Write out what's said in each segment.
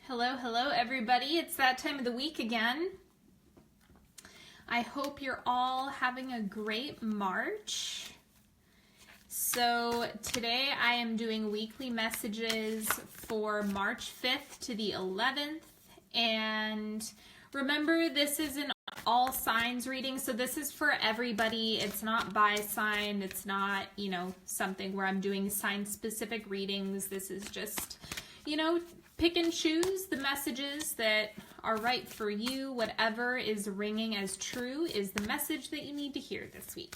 Hello, hello everybody. It's that time of the week again. I hope you're all having a great March. So today I am doing weekly messages for March 5th to the 11th. And remember, this is an all signs reading, so this is for everybody. It's not by sign. It's not, something where I'm doing sign specific readings. This is just, pick and choose the messages that are right for you. Whatever is ringing as true is the message that you need to hear this week.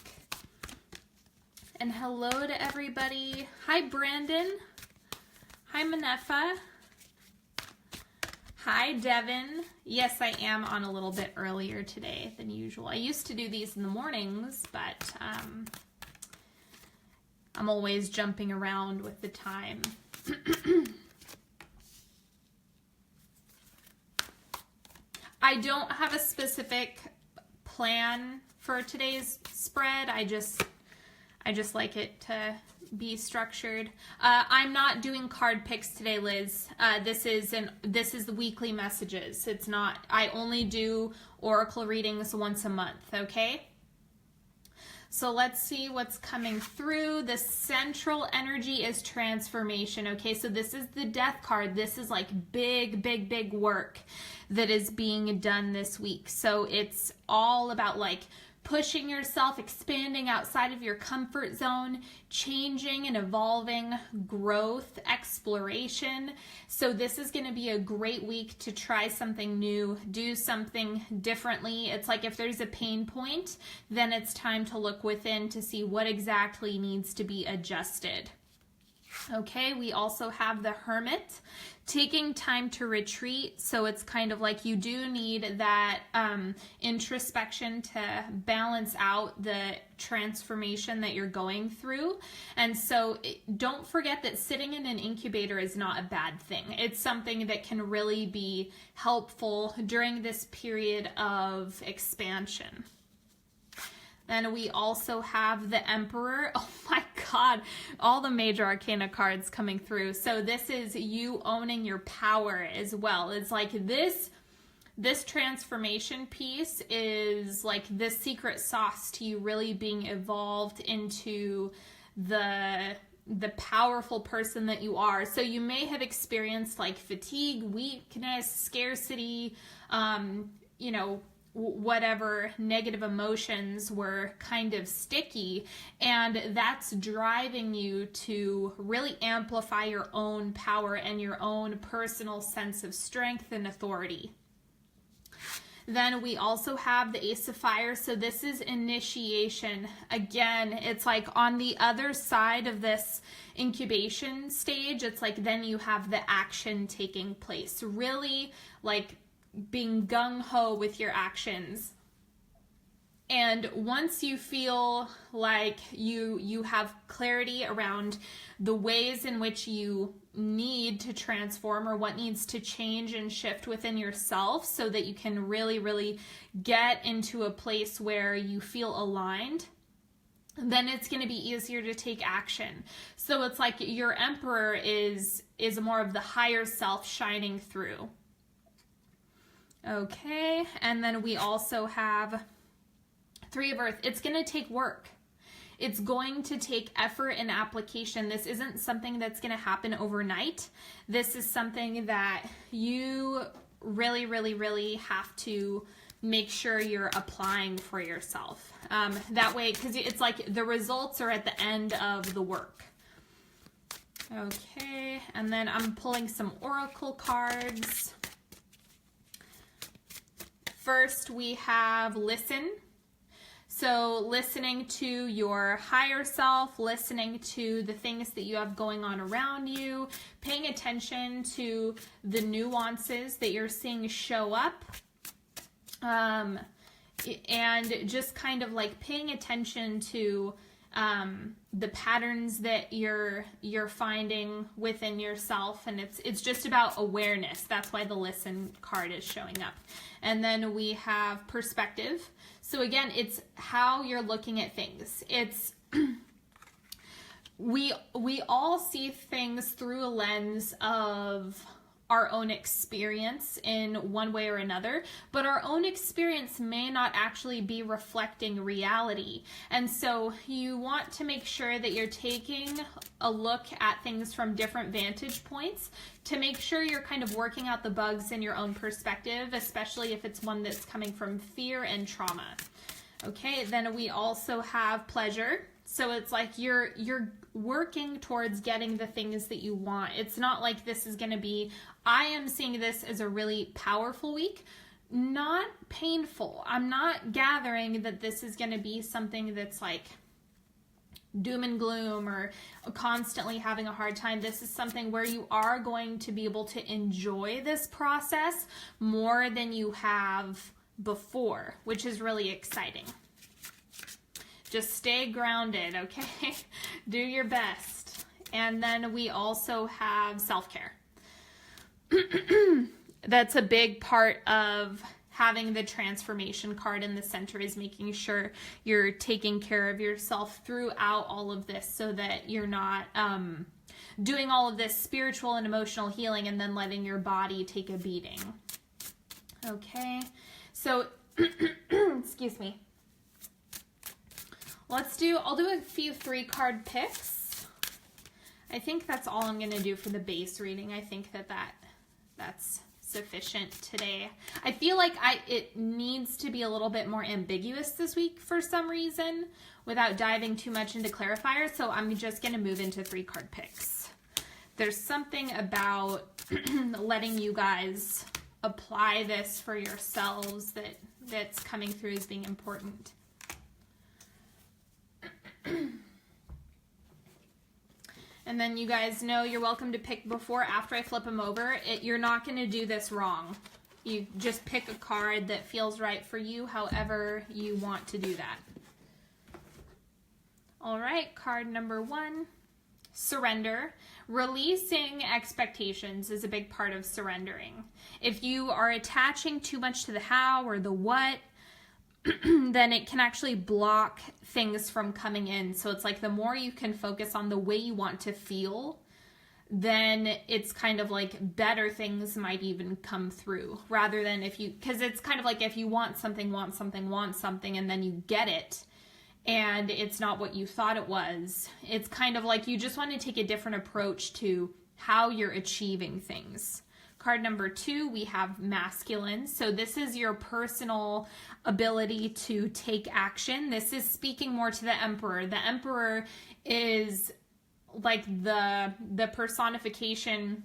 And hello to everybody. Hi, Brandon. Hi, Manefa. Hi, Devin. Yes, I am on a little bit earlier today than usual. I used to do these in the mornings, but I'm always jumping around with the time. I don't have a specific plan for today's spread. I just like it to be structured. I'm not doing card picks today, Liz. This is the weekly messages. It's not. I only do oracle readings once a month. Okay. So let's see what's coming through. The central energy is transformation. Okay, so this is the death card. This is like big work that is being done this week. So it's all about like pushing yourself, expanding outside of your comfort zone, changing and evolving, growth, exploration. So this is going to be a great week to try something new, do something differently. It's like if there's a pain point, then it's time to look within to see what exactly needs to be adjusted. Okay, we also have the Hermit, taking time to retreat. So it's kind of like you do need that introspection to balance out the transformation that you're going through. And so don't forget that sitting in an incubator is not a bad thing. It's something that can really be helpful during this period of expansion. Then we also have the Emperor. Oh my God, all the major arcana cards coming through. So this is you owning your power as well. It's like this transformation piece is like the secret sauce to you really being evolved into the powerful person that you are. So you may have experienced like fatigue, weakness, scarcity, whatever negative emotions were kind of sticky, and that's driving you to really amplify your own power and your own personal sense of strength and authority. Then we also have the Ace of Fire. So this is initiation. Again, it's like on the other side of this incubation stage, it's like then you have the action taking place. Really like being gung-ho with your actions. And once you feel like you have clarity around the ways in which you need to transform or what needs to change and shift within yourself so that you can really get into a place where you feel aligned, then it's going to be easier to take action. So it's like your Emperor is more of the higher self shining through. Okay, and then we also have Three of Earth. It's going to take work. It's going to take effort and application. This isn't something that's going to happen overnight. This is something that you really have to make sure you're applying for yourself. That way, because it's like the results are at the end of the work. Okay, and then I'm pulling some oracle cards. First, we have listen. So listening to your higher self, listening to the things that you have going on around you, paying attention to the nuances that you're seeing show up, and just kind of like paying attention to the patterns that you're finding within yourself, and it's just about awareness. That's why the listen card is showing up. And then we have perspective. So again, it's how you're looking at things. It's we all see things through a lens of our own experience in one way or another, but our own experience may not actually be reflecting reality. And so you want to make sure that you're taking a look at things from different vantage points to make sure you're kind of working out the bugs in your own perspective, especially if it's one that's coming from fear and trauma. Okay, then we also have pleasure. So it's like you're working towards getting the things that you want. It's not like this is going to be, I am seeing this as a really powerful week, not painful. I'm not gathering that this is going to be something that's like doom and gloom or constantly having a hard time. This is something where you are going to be able to enjoy this process more than you have before, which is really exciting. Just stay grounded, okay? Do your best. And then we also have self-care. That's a big part of having the transformation card in the center, is making sure you're taking care of yourself throughout all of this so that you're not doing all of this spiritual and emotional healing and then letting your body take a beating. Okay, so, excuse me. I'll do a few 3-card picks. I think that's all I'm going to do for the base reading. I think that's sufficient today. I feel like it needs to be a little bit more ambiguous this week for some reason without diving too much into clarifiers, so I'm just going to move into 3-card picks. There's something about letting you guys apply this for yourselves that's coming through as being important. And then you guys know you're welcome to pick before, after I flip them over. You're not going to do this wrong. You just pick a card that feels right for you, however you want to do that. All right, card number 1, surrender. Releasing expectations is a big part of surrendering. If you are attaching too much to the how or the what, then it can actually block things from coming in. So it's like the more you can focus on the way you want to feel, then it's kind of like better things might even come through, rather than because it's kind of like if you want something, and then you get it and it's not what you thought it was. It's kind of like you just want to take a different approach to how you're achieving things. Card number 2, we have masculine. So this is your personal ability to take action. This is speaking more to the emperor. The emperor is like the personification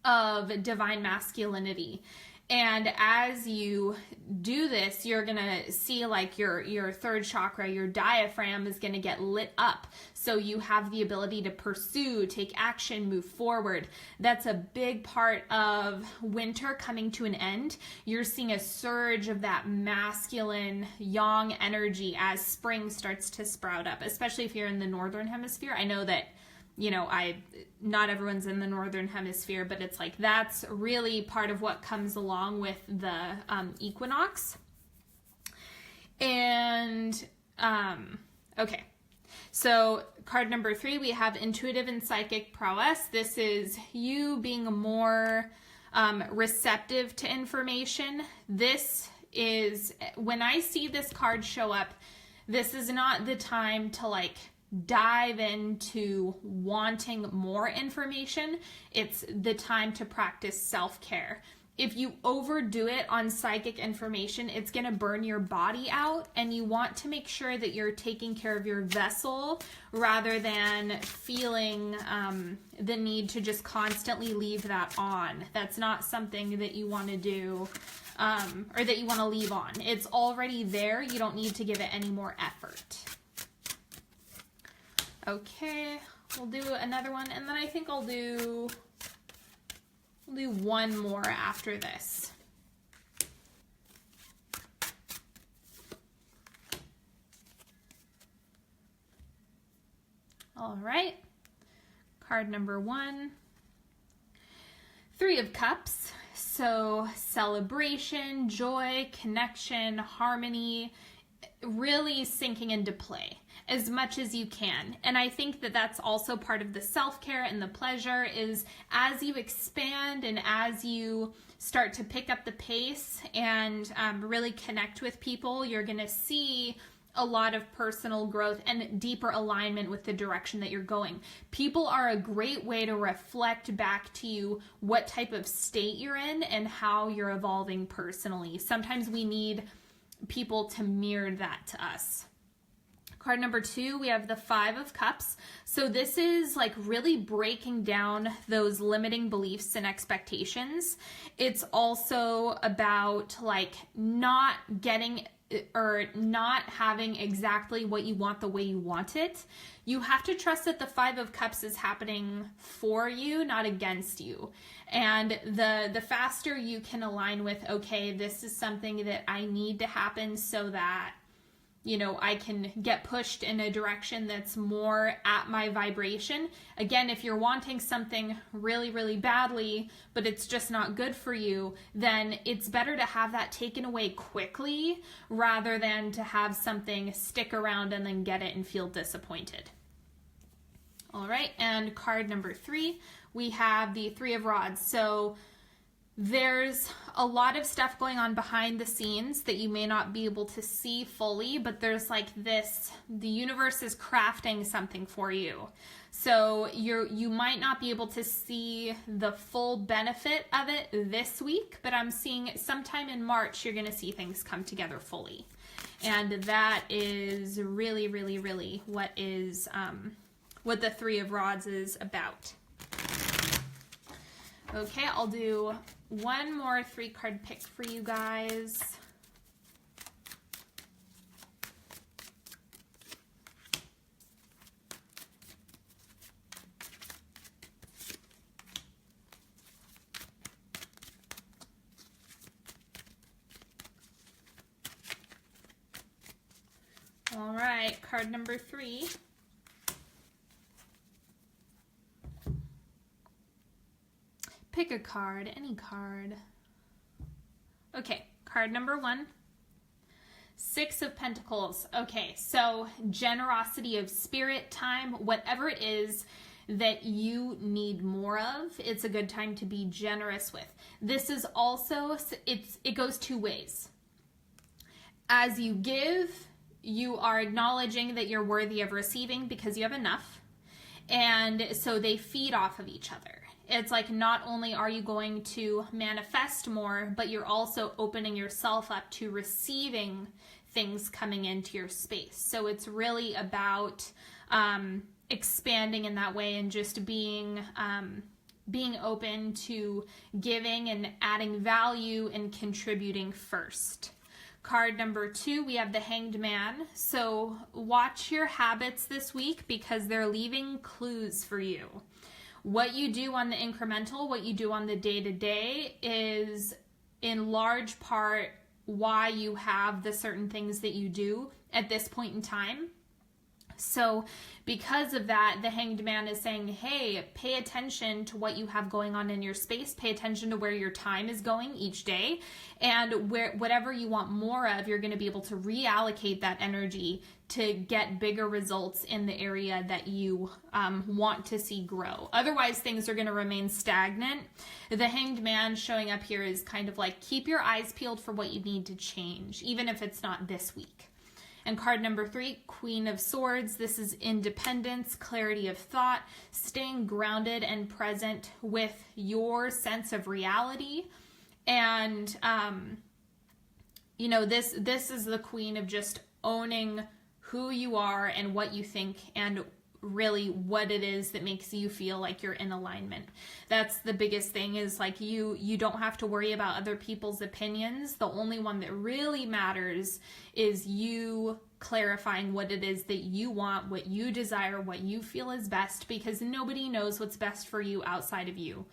of divine masculinity. And as you do this, you're going to see like your third chakra, your diaphragm is going to get lit up. So you have the ability to pursue, take action, move forward. That's a big part of winter coming to an end. You're seeing a surge of that masculine, yang energy as spring starts to sprout up, especially if you're in the northern hemisphere. I know that not everyone's in the northern hemisphere, but it's like that's really part of what comes along with the equinox. And okay, so card number 3, we have intuitive and psychic prowess. This is you being more receptive to information. This is, when I see this card show up, this is not the time to like dive into wanting more information. It's the time to practice self-care. If you overdo it on psychic information, it's going to burn your body out, and you want to make sure that you're taking care of your vessel rather than feeling the need to just constantly leave that on. That's not something that you want to do or that you want to leave on. It's already there. You don't need to give it any more effort. Okay, we'll do another one, and then I think we'll do one more after this. All right, card number 1, 3 of Cups. So celebration, joy, connection, harmony, really sinking into play. as much as you can. And I think that that's also part of the self-care and the pleasure, is as you expand and as you start to pick up the pace and really connect with people, you're going to see a lot of personal growth and deeper alignment with the direction that you're going. People are a great way to reflect back to you what type of state you're in and how you're evolving personally. Sometimes we need people to mirror that to us. Card number 2, we have the 5 of Cups. So this is like really breaking down those limiting beliefs and expectations. It's also about like not getting or not having exactly what you want the way you want it. You have to trust that the 5 of Cups is happening for you, not against you. And the faster you can align with, okay, this is something that I need to happen so that, you know, I can get pushed in a direction that's more at my vibration. Again, if you're wanting something really, really badly, but it's just not good for you, then it's better to have that taken away quickly rather than to have something stick around and then get it and feel disappointed. All right, and card number 3, we have the 3 of Rods. So there's a lot of stuff going on behind the scenes that you may not be able to see fully, but there's like this, the universe is crafting something for you. So you might not be able to see the full benefit of it this week, but I'm seeing sometime in March, you're going to see things come together fully. And that is really, really, really what is, what the 3 of Rods is about. Okay, I'll do one more 3-card pick for you guys. All right, card number 3. Pick a card, any card. Okay, card number 1. 6 of Pentacles. Okay, so generosity of spirit, time, whatever it is that you need more of, it's a good time to be generous with. This is also, it goes 2 ways. As you give, you are acknowledging that you're worthy of receiving because you have enough. And so they feed off of each other. It's like not only are you going to manifest more, but you're also opening yourself up to receiving things coming into your space. So it's really about expanding in that way and just being open to giving and adding value and contributing first. Card number 2, we have the Hanged Man. So watch your habits this week because they're leaving clues for you. What you do on the incremental, what you do on the day-to-day is in large part why you have the certain things that you do at this point in time. So because of that, the Hanged Man is saying, hey, pay attention to what you have going on in your space. Pay attention to where your time is going each day. And whatever you want more of, you're going to be able to reallocate that energy to get bigger results in the area that you want to see grow. Otherwise, things are going to remain stagnant. The Hanged Man showing up here is kind of like, keep your eyes peeled for what you need to change, even if it's not this week. And card number 3, Queen of Swords. This is independence, clarity of thought, staying grounded and present with your sense of reality. And, you know, this is the queen of just owning who you are and what you think and really what it is that makes you feel like you're in alignment. That's the biggest thing, is like you don't have to worry about other people's opinions. The only one that really matters is you clarifying what it is that you want, what you desire, what you feel is best, because nobody knows what's best for you outside of you.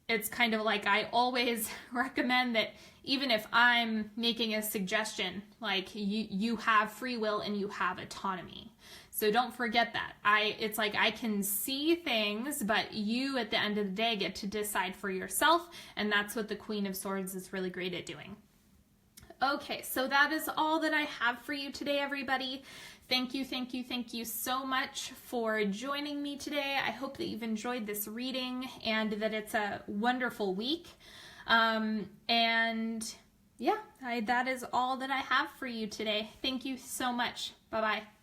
It's kind of like, I always recommend that even if I'm making a suggestion, like you have free will and you have autonomy. So don't forget that. It's like I can see things, but you at the end of the day get to decide for yourself, and that's what the Queen of Swords is really great at doing. Okay, so that is all that I have for you today, everybody. Thank you so much for joining me today. I hope that you've enjoyed this reading and that it's a wonderful week. And yeah, that is all that I have for you today. Thank you so much. Bye-bye.